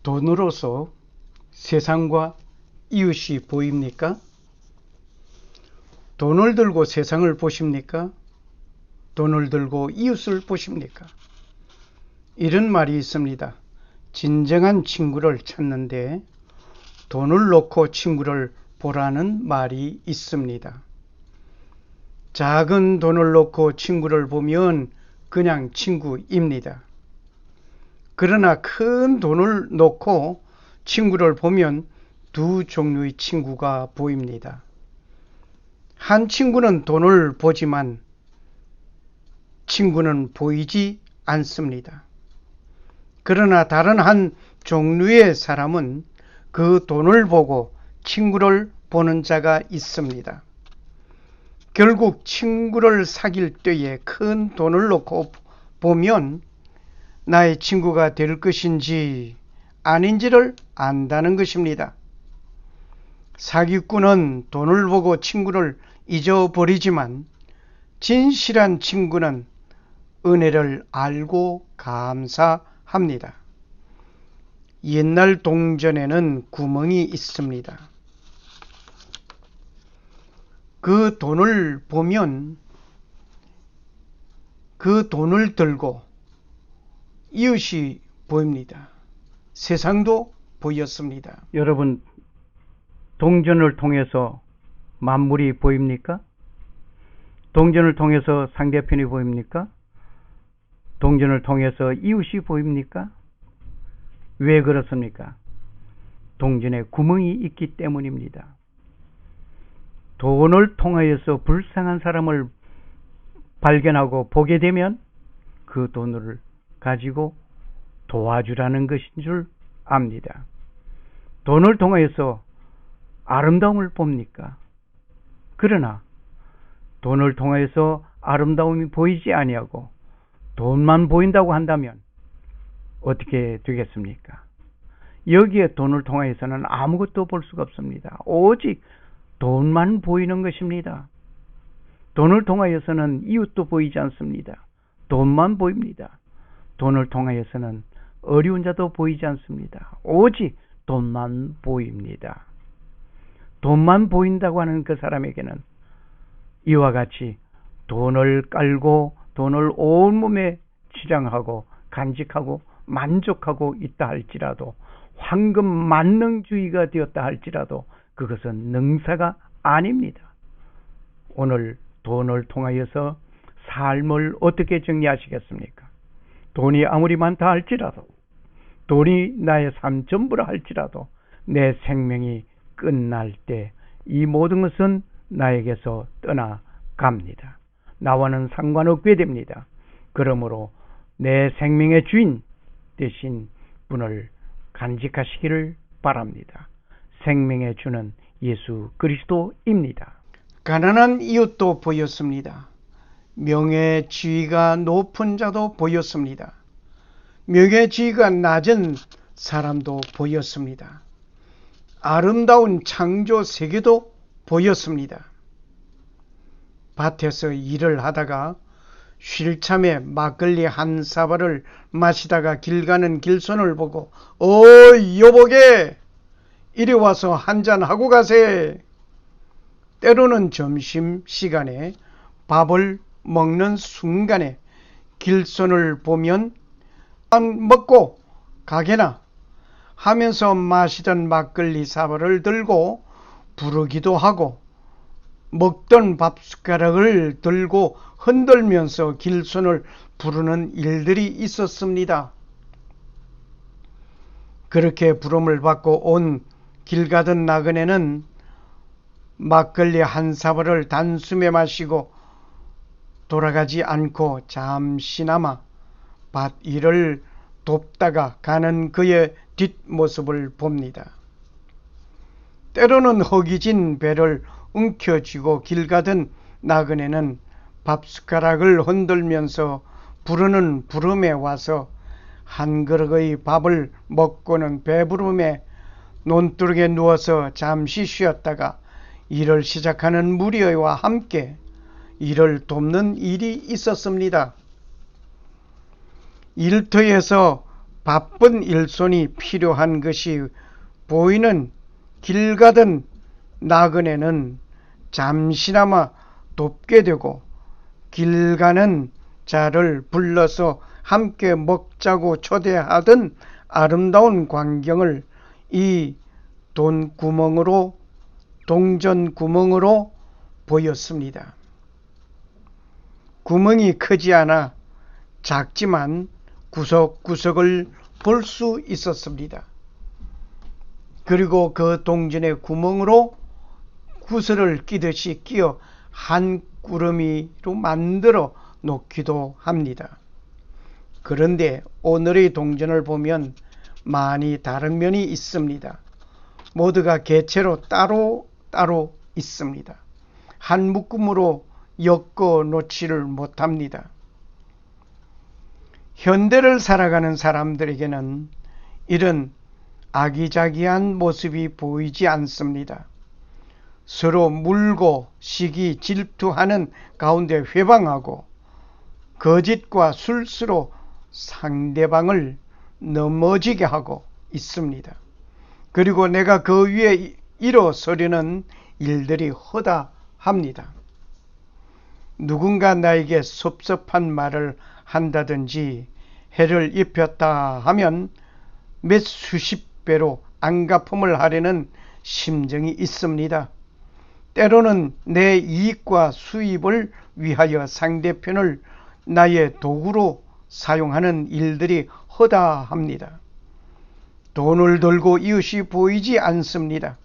돈으로서 세상과 이웃이 보입니까? 돈을 들고 세상을 보십니까? 돈을 들고 이웃을 보십니까? 이런 말이 있습니다. 진정한 친구를 찾는데 돈을 놓고 친구를 보라는 말이 있습니다. 작은 돈을 놓고 친구를 보면 그냥 친구입니다. 그러나 큰 돈을 놓고 친구를 보면 두 종류의 친구가 보입니다. 한 친구는 돈을 보지만 친구는 보이지 않습니다. 그러나 다른 한 종류의 사람은 그 돈을 보고 친구를 보는 자가 있습니다. 결국 친구를 사귈 때에 큰 돈을 놓고 보면 나의 친구가 될 것인지 아닌지를 안다는 것입니다. 사기꾼은 돈을 보고 친구를 잊어버리지만 진실한 친구는 은혜를 알고 감사합니다. 옛날 동전에는 구멍이 있습니다. 그 돈을 보면 그 돈을 들고 이웃이 보입니다. 세상도 보였습니다. 여러분, 동전을 통해서 만물이 보입니까? 동전을 통해서 상대편이 보입니까? 동전을 통해서 이웃이 보입니까? 왜 그렇습니까? 동전에 구멍이 있기 때문입니다. 돈을 통하여서 불쌍한 사람을 발견하고 보게 되면 그 돈을 가지고 도와주라는 것인 줄 압니다. 돈을 통하여서 아름다움을 봅니까? 그러나 돈을 통하여서 아름다움이 보이지 아니하고 돈만 보인다고 한다면 어떻게 되겠습니까? 여기에 돈을 통하여서는 아무것도 볼 수가 없습니다. 오직 돈만 보이는 것입니다. 돈을 통하여서는 이웃도 보이지 않습니다. 돈만 보입니다. 돈을 통하여서는 어려운 자도 보이지 않습니다. 오직 돈만 보입니다. 돈만 보인다고 하는 그 사람에게는 이와 같이 돈을 깔고 돈을 온몸에 치장하고 간직하고 만족하고 있다 할지라도 황금 만능주의가 되었다 할지라도 그것은 능사가 아닙니다. 오늘 돈을 통하여서 삶을 어떻게 정리하시겠습니까? 돈이 아무리 많다 할지라도 돈이 나의 삶 전부라 할지라도 내 생명이 끝날 때 이 모든 것은 나에게서 떠나갑니다. 나와는 상관없게 됩니다. 그러므로 내 생명의 주인 되신 분을 간직하시기를 바랍니다. 생명의 주는 예수 그리스도입니다. 가난한 이웃도 보였습니다. 명예지위가 높은 자도 보였습니다. 명예지위가 낮은 사람도 보였습니다. 아름다운 창조 세계도 보였습니다. 밭에서 일을 하다가 쉴 참에 막걸리 한 사발을 마시다가 길 가는 길손을 보고 여보게 이리 와서 한잔하고 가세. 때로는 점심시간에 밥을 먹는 순간에 길손을 보면 먹고 가게나 하면서 마시던 막걸리 사발을 들고 부르기도 하고 먹던 밥숟가락을 들고 흔들면서 길손을 부르는 일들이 있었습니다. 그렇게 부름을 받고 온 길 가던 나그네는 막걸리 한 사발을 단숨에 마시고 돌아가지 않고 잠시나마 밭 일을 돕다가 가는 그의 뒷모습을 봅니다. 때로는 허기진 배를 움켜쥐고 길 가던 나그네는 밥숟가락을 흔들면서 부르는 부름에 와서 한 그릇의 밥을 먹고는 배부름에 논두렁에 누워서 잠시 쉬었다가 일을 시작하는 무리와 함께 일을 돕는 일이 있었습니다. 일터에서 바쁜 일손이 필요한 것이 보이는 길 가던 나그네는 잠시나마 돕게 되고, 길 가는 자를 불러서 함께 먹자고 초대하던 아름다운 광경을 이 동전 구멍으로 보였습니다. 구멍이 크지 않아 작지만 구석구석을 볼 수 있었습니다. 그리고 그 동전의 구멍으로 구슬을 끼듯이 끼어 한 구름이로 만들어 놓기도 합니다. 그런데 오늘의 동전을 보면 많이 다른 면이 있습니다. 모두가 개체로 따로 있습니다. 한 묶음으로 엮어 놓지를 못합니다. 현대를 살아가는 사람들에게는 이런 아기자기한 모습이 보이지 않습니다. 서로 물고 시기 질투하는 가운데 회방하고 거짓과 술수로 상대방을 넘어지게 하고 있습니다. 그리고 내가 그 위에 일어서려는 일들이 허다합니다. 누군가 나에게 섭섭한 말을 한다든지 해를 입혔다 하면 몇 수십 배로 안갚음을 하려는 심정이 있습니다. 때로는 내 이익과 수입을 위하여 상대편을 나의 도구로 사용하는 일들이 허다합니다. 돈을 들고 이웃이 보이지 않습니다.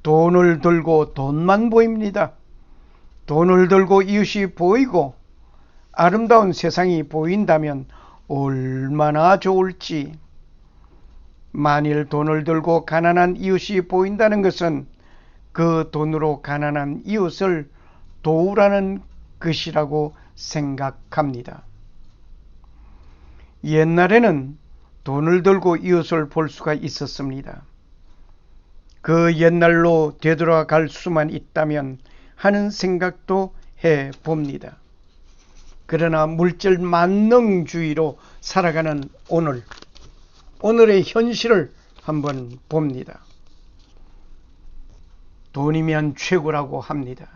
돈을 들고 돈만 보입니다. 돈을 들고 이웃이 보이고 아름다운 세상이 보인다면 얼마나 좋을지. 만일 돈을 들고 가난한 이웃이 보인다는 것은 그 돈으로 가난한 이웃을 도우라는 것이라고 생각합니다. 옛날에는 돈을 들고 이웃을 볼 수가 있었습니다. 그 옛날로 되돌아갈 수만 있다면 하는 생각도 해봅니다. 그러나 물질 만능주의로 살아가는 오늘의 현실을 한번 봅니다. 돈이면 최고라고 합니다.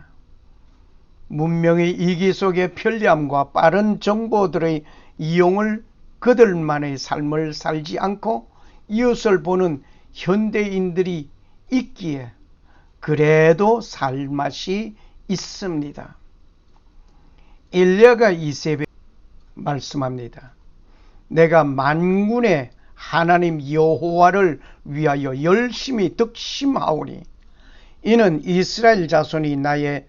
문명의 이기 속의 편리함과 빠른 정보들의 이용을 그들만의 삶을 살지 않고 이웃을 보는 현대인들이 있기에 그래도 살 맛이 있습니다. 엘리야가 이세벨에게 말씀합니다. 내가 만군의 하나님 여호와를 위하여 열심히 득심하오니 이는 이스라엘 자손이 나의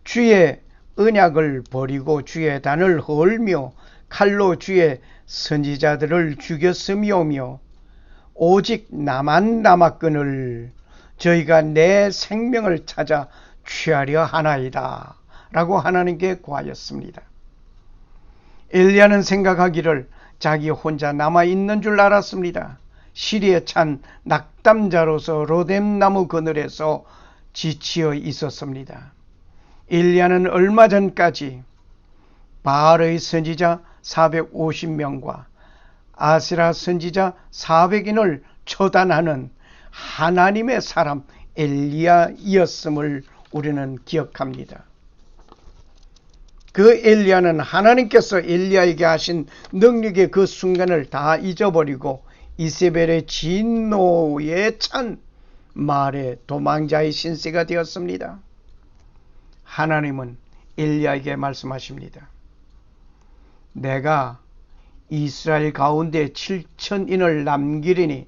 주의 언약을 버리고 주의 단을 헐며 칼로 주의 선지자들을 죽였음이오며 오직 나만 남았거늘 저희가 내 생명을 찾아 취하려 하나이다 라고 하나님께 구하였습니다. 엘리야는 생각하기를 자기 혼자 남아있는 줄 알았습니다. 시리에 찬 낙담자로서 로뎀나무 그늘에서 지치어 있었습니다. 엘리야는 얼마 전까지 바알의 선지자 450명과 아세라 선지자 400인을 처단하는 하나님의 사람 엘리야이었음을 우리는 기억합니다. 그 엘리야는 하나님께서 엘리야에게 하신 능력의 그 순간을 다 잊어버리고 이세벨의 진노에 찬 말에 도망자의 신세가 되었습니다. 하나님은 엘리야에게 말씀하십니다. 내가 이스라엘 가운데 7,000인을 남기리니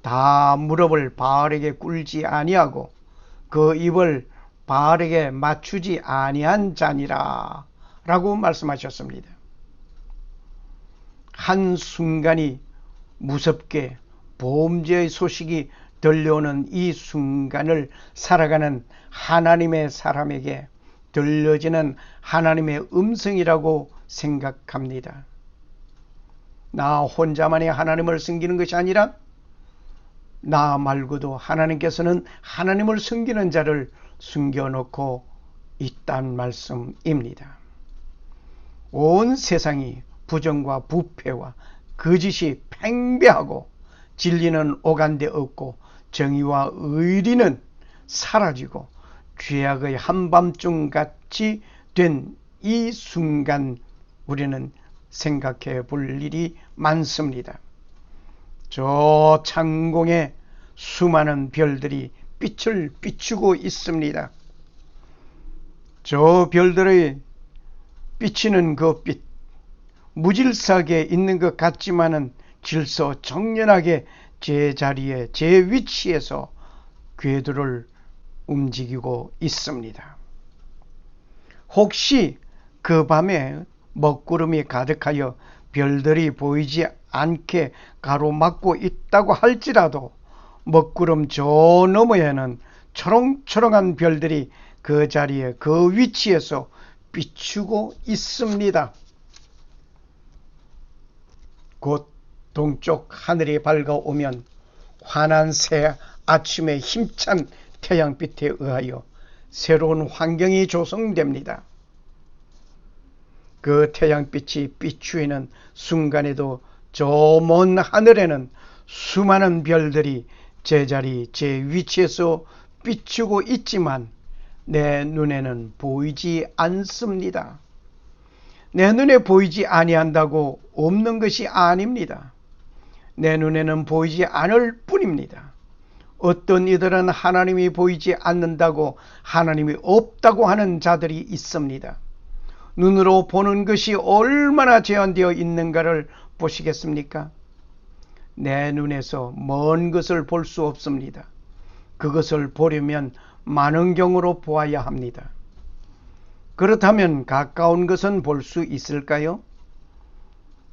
다 무릎을 바알에게 꿇지 아니하고 그 입을 바알에게 맞추지 아니한 자니라 라고 말씀하셨습니다. 한순간이 무섭게 범죄의 소식이 들려오는 이 순간을 살아가는 하나님의 사람에게 들려지는 하나님의 음성이라고 생각합니다. 나 혼자만이 하나님을 섬기는 것이 아니라 나 말고도 하나님께서는 하나님을 섬기는 자를 숨겨놓고 있단 말씀입니다. 온 세상이 부정과 부패와 거짓이 팽배하고 진리는 오간데 없고 정의와 의리는 사라지고 죄악의 한밤중같이 된 이 순간 우리는 생각해 볼 일이 많습니다. 저 창공에 수많은 별들이 빛을 비추고 있습니다. 저 별들의 비치는 그 빛, 무질서하게 있는 것 같지만은 질서정연하게 제 자리에 제 위치에서 궤도를 움직이고 있습니다. 혹시 그 밤에 먹구름이 가득하여 별들이 보이지 않게 가로막고 있다고 할지라도 먹구름 저 너머에는 초롱초롱한 별들이 그 자리에 그 위치에서 비추고 있습니다. 곧 동쪽 하늘이 밝아오면 환한 새 아침의 힘찬 태양빛에 의하여 새로운 환경이 조성됩니다. 그 태양빛이 비추이는 순간에도 저 먼 하늘에는 수많은 별들이 제자리 제 위치에서 비추고 있지만 내 눈에는 보이지 않습니다. 내 눈에 보이지 아니한다고 없는 것이 아닙니다. 내 눈에는 보이지 않을 뿐입니다. 어떤 이들은 하나님이 보이지 않는다고 하나님이 없다고 하는 자들이 있습니다. 눈으로 보는 것이 얼마나 제한되어 있는가를 보시겠습니까? 내 눈에서 먼 것을 볼 수 없습니다. 그것을 보려면 만원경으로 보아야 합니다. 그렇다면 가까운 것은 볼 수 있을까요?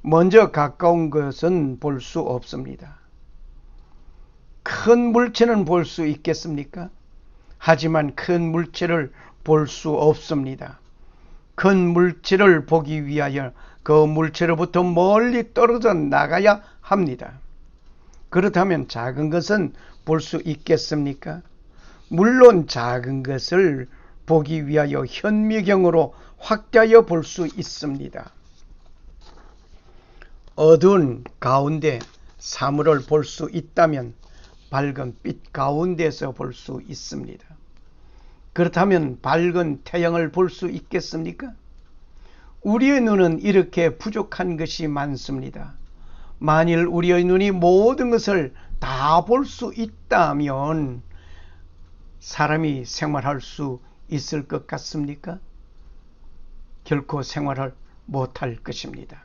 먼저 가까운 것은 볼 수 없습니다. 큰 물체는 볼 수 있겠습니까? 하지만 큰 물체를 볼 수 없습니다. 큰 물체를 보기 위하여 그 물체로부터 멀리 떨어져 나가야 합니다. 그렇다면 작은 것은 볼 수 있겠습니까? 물론 작은 것을 보기 위하여 현미경으로 확대하여 볼 수 있습니다. 어두운 가운데 사물을 볼 수 있다면 밝은 빛 가운데서 볼 수 있습니다. 그렇다면 밝은 태양을 볼 수 있겠습니까? 우리의 눈은 이렇게 부족한 것이 많습니다. 만일 우리의 눈이 모든 것을 다 볼 수 있다면 사람이 생활할 수 있을 것 같습니까? 결코 생활을 못할 것입니다.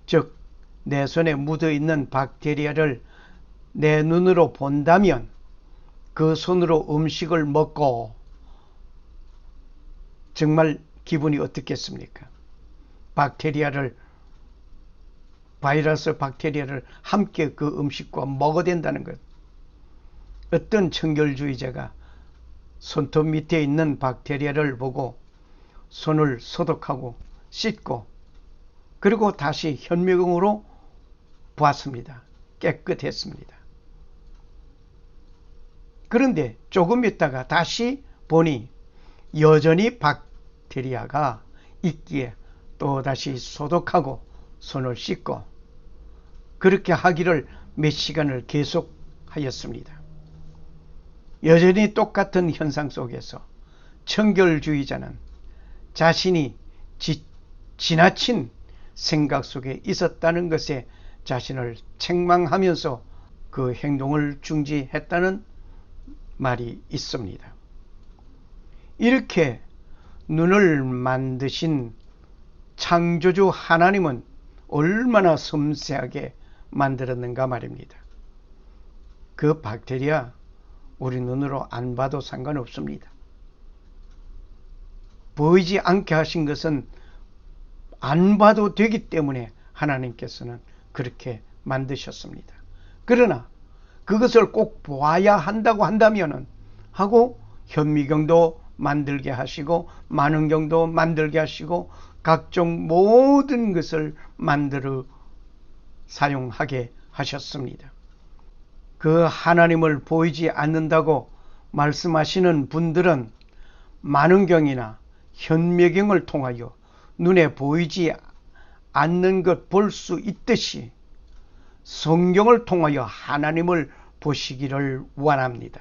즉, 내 손에 묻어있는 박테리아를 내 눈으로 본다면 그 손으로 음식을 먹고 정말 기분이 어떻겠습니까? 바이러스 박테리아를 함께 그 음식과 먹어댄다는 것. 어떤 청결주의자가 손톱 밑에 있는 박테리아를 보고 손을 소독하고 씻고 그리고 다시 현미경으로 보았습니다. 깨끗했습니다. 그런데 조금 있다가 다시 보니 여전히 박테리아가 있기에 또다시 소독하고 손을 씻고 그렇게 하기를 몇 시간을 계속하였습니다. 여전히 똑같은 현상 속에서 청결주의자는 자신이 지나친 생각 속에 있었다는 것에 자신을 책망하면서 그 행동을 중지했다는 말이 있습니다. 이렇게 눈을 만드신 창조주 하나님은 얼마나 섬세하게 만들었는가 말입니다. 그 박테리아 우리 눈으로 안 봐도 상관없습니다. 보이지 않게 하신 것은 안 봐도 되기 때문에 하나님께서는 그렇게 만드셨습니다. 그러나 그것을 꼭 보아야 한다고 한다면은 하고 현미경도 만들게 하시고 만원경도 만들게 하시고 각종 모든 것을 만들어 사용하게 하셨습니다. 그 하나님을 보이지 않는다고 말씀하시는 분들은 만원경이나 현미경을 통하여 눈에 보이지 않는 것 볼 수 있듯이 성경을 통하여 하나님을 보시기를 원합니다.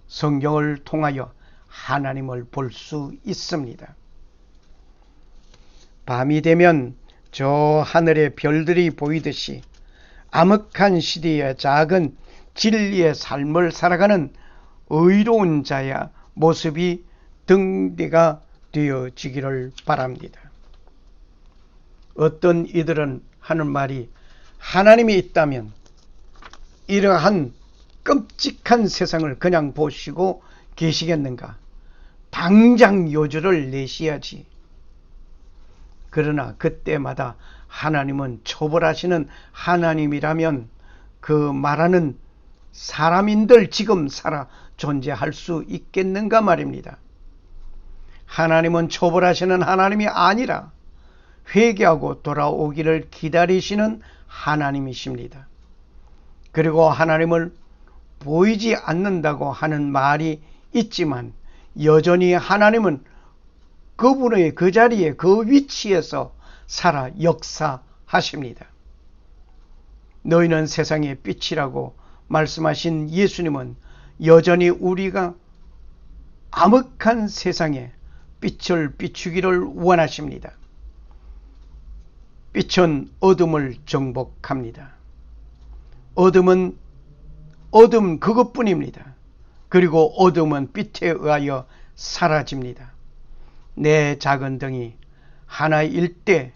성경을 통하여 하나님을 볼 수 있습니다. 밤이 되면 저 하늘의 별들이 보이듯이 암흑한 시대의 작은 진리의 삶을 살아가는 의로운 자의 모습이 등대가 되어지기를 바랍니다. 어떤 이들은 하는 말이 하나님이 있다면 이러한 끔찍한 세상을 그냥 보시고 계시겠는가? 당장 요절을 내셔야지. 그러나 그때마다 하나님은 처벌하시는 하나님이라면 그 말하는 사람인들 지금 살아 존재할 수 있겠는가 말입니다. 하나님은 처벌하시는 하나님이 아니라 회개하고 돌아오기를 기다리시는 하나님이십니다. 그리고 하나님을 보이지 않는다고 하는 말이 있지만 여전히 하나님은 그분의 그 자리에 그 위치에서 살아 역사하십니다. 너희는 세상의 빛이라고 말씀하신 예수님은 여전히 우리가 암흑한 세상에 빛을 비추기를 원하십니다. 빛은 어둠을 정복합니다. 어둠은 어둠 그것뿐입니다. 그리고 어둠은 빛에 의하여 사라집니다. 내 작은 등이 하나일 때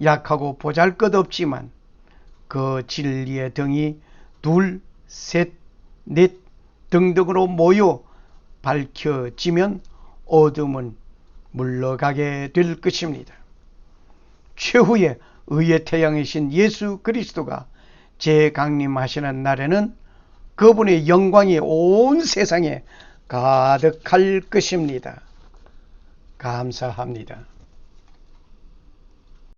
약하고 보잘것없지만 그 진리의 등이 둘, 셋, 넷 등등으로 모여 밝혀지면 어둠은 물러가게 될 것입니다. 최후의 의의 태양이신 예수 그리스도가 재강림하시는 날에는 그분의 영광이 온 세상에 가득할 것입니다. 감사합니다.